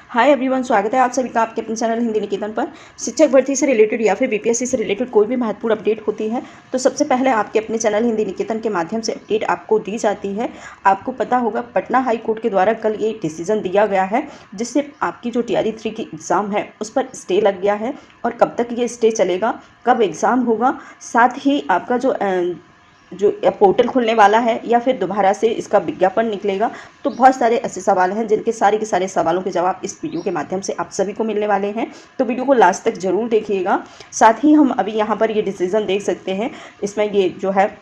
Hi everyone, स्वागत है आप सभी का आपके अपने चैनल हिंदी निकेतन पर। शिक्षक भर्ती से रिलेटेड या फिर बीपीएससी से रिलेटेड कोई भी महत्वपूर्ण अपडेट होती है तो सबसे पहले आपके अपने चैनल हिंदी निकेतन के माध्यम से अपडेट आपको दी जाती है। आपको पता होगा पटना हाई कोर्ट के द्वारा कल ये डिसीजन दिया गया है जिससे आपकी जो टीआरई 3 की एग्ज़ाम है उस पर स्टे लग गया है। और कब तक ये स्टे चलेगा, कब एग्ज़ाम होगा, साथ ही आपका जो पोर्टल खुलने वाला है या फिर दोबारा से इसका विज्ञापन निकलेगा, तो बहुत सारे ऐसे सवाल हैं जिनके सारे के सारे सवालों के जवाब इस वीडियो के माध्यम से आप सभी को मिलने वाले हैं। तो वीडियो को लास्ट तक ज़रूर देखिएगा। साथ ही हम अभी यहाँ पर ये डिसीज़न देख सकते हैं, इसमें ये जो है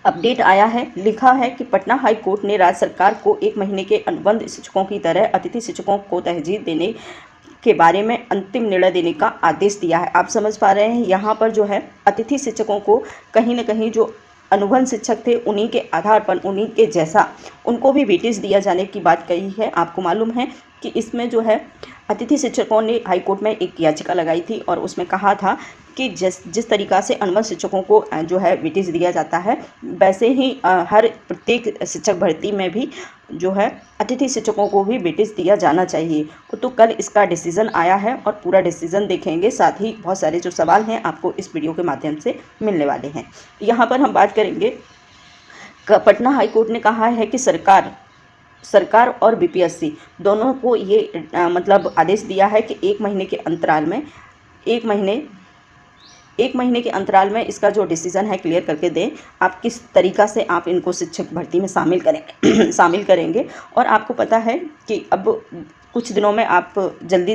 अपडेट आया है, लिखा है कि पटना हाई कोर्ट ने राज्य सरकार को 1 महीने के अनुबंध शिक्षकों की तरह अतिथि शिक्षकों को तरजीह देने के बारे में अंतिम निर्णय देने का आदेश दिया है। आप समझ पा रहे हैं, यहाँ पर जो है अतिथि शिक्षकों को कहीं ना कहीं जो अनुबंध शिक्षक थे उन्हीं के आधार पर, उन्हीं के जैसा उनको भी वेटेज दिया जाने की बात कही है। आपको मालूम है कि इसमें जो है अतिथि शिक्षकों ने हाईकोर्ट में एक याचिका लगाई थी और उसमें कहा था कि जिस तरीक़ा से अनुबंध शिक्षकों को जो है वेटेज दिया जाता है वैसे ही हर प्रत्येक शिक्षक भर्ती में भी जो है अतिथि शिक्षकों को भी वेटेज दिया जाना चाहिए। तो कल इसका डिसीज़न आया है और पूरा डिसीज़न देखेंगे। साथ ही बहुत सारे जो सवाल हैं आपको इस वीडियो के माध्यम से मिलने वाले हैं। यहाँ पर हम बात करेंगे, पटना हाई कोर्ट ने कहा है कि सरकार और बीपीएससी दोनों को ये मतलब आदेश दिया है कि 1 महीने के अंतराल में 1 महीने के अंतराल में इसका जो डिसीज़न है क्लियर करके दें, आप किस तरीक़ा से आप इनको शिक्षक भर्ती में शामिल करेंगे शामिल करेंगे। और आपको पता है कि अब कुछ दिनों में आप जल्दी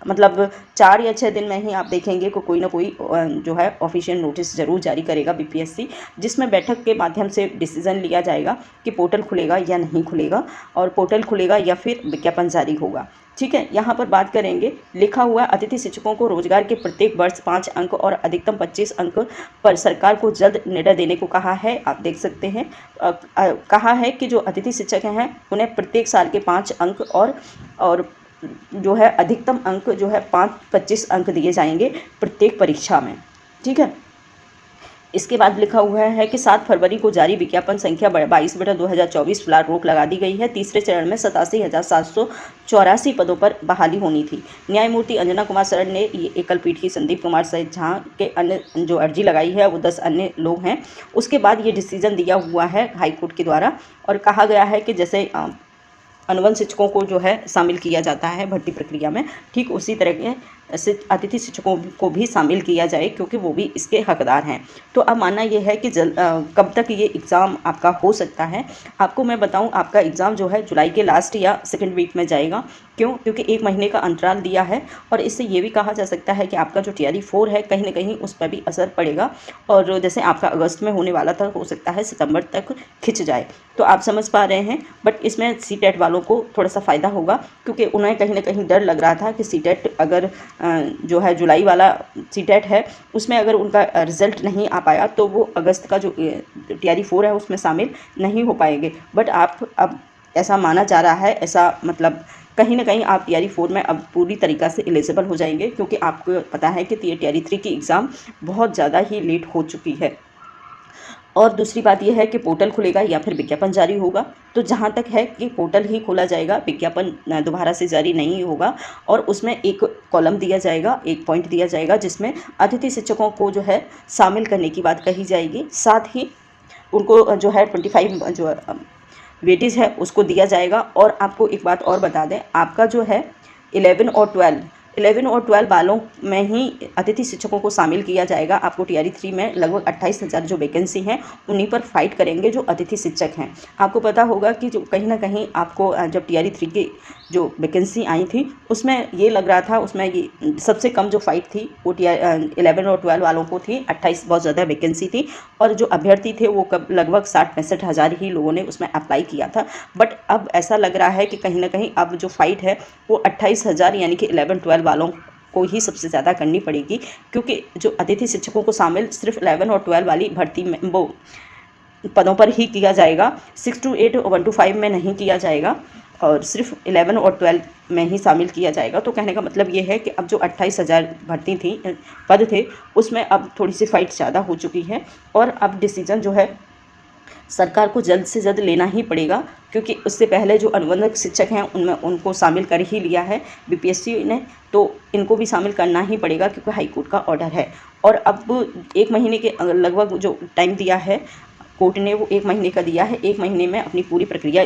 मतलब 4 या 6 दिन में ही आप देखेंगे कि कोई ना कोई जो है ऑफिशियल नोटिस ज़रूर जारी करेगा बीपीएससी, जिसमें बैठक के माध्यम से डिसीज़न लिया जाएगा कि पोर्टल खुलेगा या नहीं खुलेगा, और पोर्टल खुलेगा या फिर विज्ञापन जारी होगा। ठीक है, यहाँ पर बात करेंगे, लिखा हुआ अतिथि शिक्षकों को रोजगार के प्रत्येक वर्ष 5 अंक और अधिकतम 25 अंक पर सरकार को जल्द निर्णय देने को कहा है। आप देख सकते हैं कहा है कि जो अतिथि शिक्षक हैं उन्हें प्रत्येक साल के 5 अंक और जो है अधिकतम अंक जो है 25 अंक दिए जाएंगे प्रत्येक परीक्षा में। ठीक है, इसके बाद लिखा हुआ है कि 7 फरवरी को जारी विज्ञापन संख्या 22/2024 फिलहाल रोक लगा दी गई है। तीसरे चरण में 87,784 पदों पर बहाली होनी थी। न्यायमूर्ति अंजना कुमार शरण ने ये एकल पीठ की संदीप कुमार सहित जहाँ के अन्य जो अर्जी लगाई है वो 10 अन्य लोग हैं। उसके बाद ये डिसीजन दिया हुआ है हाईकोर्ट के द्वारा और कहा गया है कि जैसे अनुबंध शिक्षकों को जो है शामिल किया जाता है भर्ती प्रक्रिया में, ठीक उसी तरह के अतिथि शिक्षकों को भी शामिल किया जाए क्योंकि वो भी इसके हकदार हैं। तो अब मानना ये है कि कब तक ये एग्ज़ाम आपका हो सकता है। आपको मैं बताऊं, आपका एग्ज़ाम जो है जुलाई के लास्ट या सेकंड वीक में जाएगा। क्यों? क्योंकि 1 महीने का अंतराल दिया है और इससे ये भी कहा जा सकता है कि आपका जो टीआरई 4 है कहीं ना कहीं उस पर भी असर पड़ेगा, और जैसे आपका अगस्त में होने वाला था हो सकता है सितंबर तक खिंच जाए। तो आप समझ पा रहे हैं, बट इसमें सीटेट वालों को थोड़ा सा फ़ायदा होगा क्योंकि उन्हें कहीं ना कहीं डर लग रहा था कि सीटेट अगर जो है जुलाई वाला सीटेट है उसमें अगर उनका रिज़ल्ट नहीं आ पाया तो वो अगस्त का जो टीआरई 4 है उसमें शामिल नहीं हो पाएंगे। बट आप अब ऐसा माना जा रहा है, ऐसा मतलब कहीं ना कहीं आप टीआरई 4 में अब पूरी तरीक़ा से एलिजिबल हो जाएंगे क्योंकि आपको पता है कि टीआरई 3 की एग्ज़ाम बहुत ज़्यादा ही लेट हो चुकी है। और दूसरी बात यह है कि पोर्टल खुलेगा या फिर विज्ञापन जारी होगा। तो जहाँ तक है कि पोर्टल ही खोला जाएगा, विज्ञापन दोबारा से जारी नहीं होगा, और उसमें एक कॉलम दिया जाएगा, एक पॉइंट दिया जाएगा जिसमें अतिथि शिक्षकों को जो है शामिल करने की बात कही जाएगी। साथ ही उनको जो है 25 जो वेटेज है उसको दिया जाएगा। और आपको एक बात और बता दें, आपका जो है 11 और 12 वालों में ही अतिथि शिक्षकों को शामिल किया जाएगा। आपको टीआरई 3 में लगभग 28,000 जो वैकेंसी हैं उन्हीं पर फाइट करेंगे जो अतिथि शिक्षक हैं। आपको पता होगा कि जो कहीं ना कहीं आपको जब टीआरई 3 की जो वैकेंसी आई थी उसमें ये लग रहा था, उसमें ये सबसे कम जो फाइट थी वो 11 और 12 वालों को थी। 28 बहुत ज़्यादा वैकेंसी थी और जो अभ्यर्थी थे वो लगभग 60-65 हज़ार ही लोगों ने उसमें अप्लाई किया था। बट अब ऐसा लग रहा है कि कहीं ना कहीं अब जो फाइट है वो 28,000 यानी कि 11-12 वालों को ही सबसे ज़्यादा करनी पड़ेगी, क्योंकि जो अतिथि शिक्षकों को शामिल सिर्फ 11 और 12 वाली भर्ती में वो पदों पर ही किया जाएगा। 6 to 8 1 to 5 में नहीं किया जाएगा और सिर्फ 11 और 12 में ही शामिल किया जाएगा। तो कहने का मतलब ये है कि अब जो 28,000 भर्ती थी पद थे उसमें अब थोड़ी सी फाइट ज़्यादा हो चुकी है और अब डिसीजन जो है सरकार को जल्द से जल्द लेना ही पड़ेगा, क्योंकि उससे पहले जो अनुबंधक शिक्षक हैं उनमें उनको शामिल कर ही लिया है बीपीएससी ने, तो इनको भी शामिल करना ही पड़ेगा क्योंकि हाईकोर्ट का ऑर्डर है। और अब 1 महीने के लगभग जो टाइम दिया है कोर्ट ने, वो 1 महीने का दिया है। 1 महीने में अपनी पूरी प्रक्रिया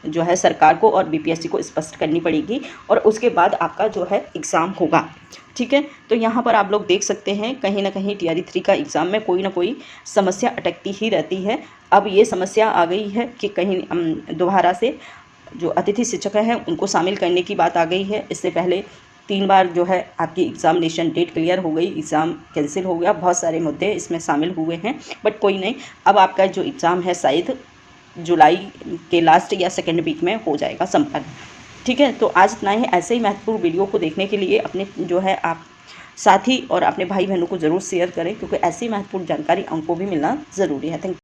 जो है सरकार को और बीपीएससी को स्पष्ट करनी पड़ेगी और उसके बाद आपका जो है एग्ज़ाम होगा। ठीक है, तो यहाँ पर आप लोग देख सकते हैं कहीं ना कहीं TRE 3 का एग्ज़ाम में कोई ना कोई समस्या अटकती ही रहती है। अब ये समस्या आ गई है कि कहीं दोबारा से जो अतिथि शिक्षक हैं उनको शामिल करने की बात आ गई है। इससे पहले 3 बार जो है आपकी एग्ज़ामिनेशन डेट क्लियर हो गई, एग्ज़ाम कैंसिल हो गया, बहुत सारे मुद्दे इसमें शामिल हुए हैं, बट कोई नहीं। अब आपका जो एग्ज़ाम है शायद जुलाई के लास्ट या सेकेंड वीक में हो जाएगा संपन्न। ठीक है, तो आज इतना ही। ऐसे ही महत्वपूर्ण वीडियो को देखने के लिए अपने जो है आप साथी और अपने भाई बहनों को ज़रूर शेयर करें, क्योंकि ऐसी महत्वपूर्ण जानकारी हमको भी मिलना ज़रूरी है। Thank you.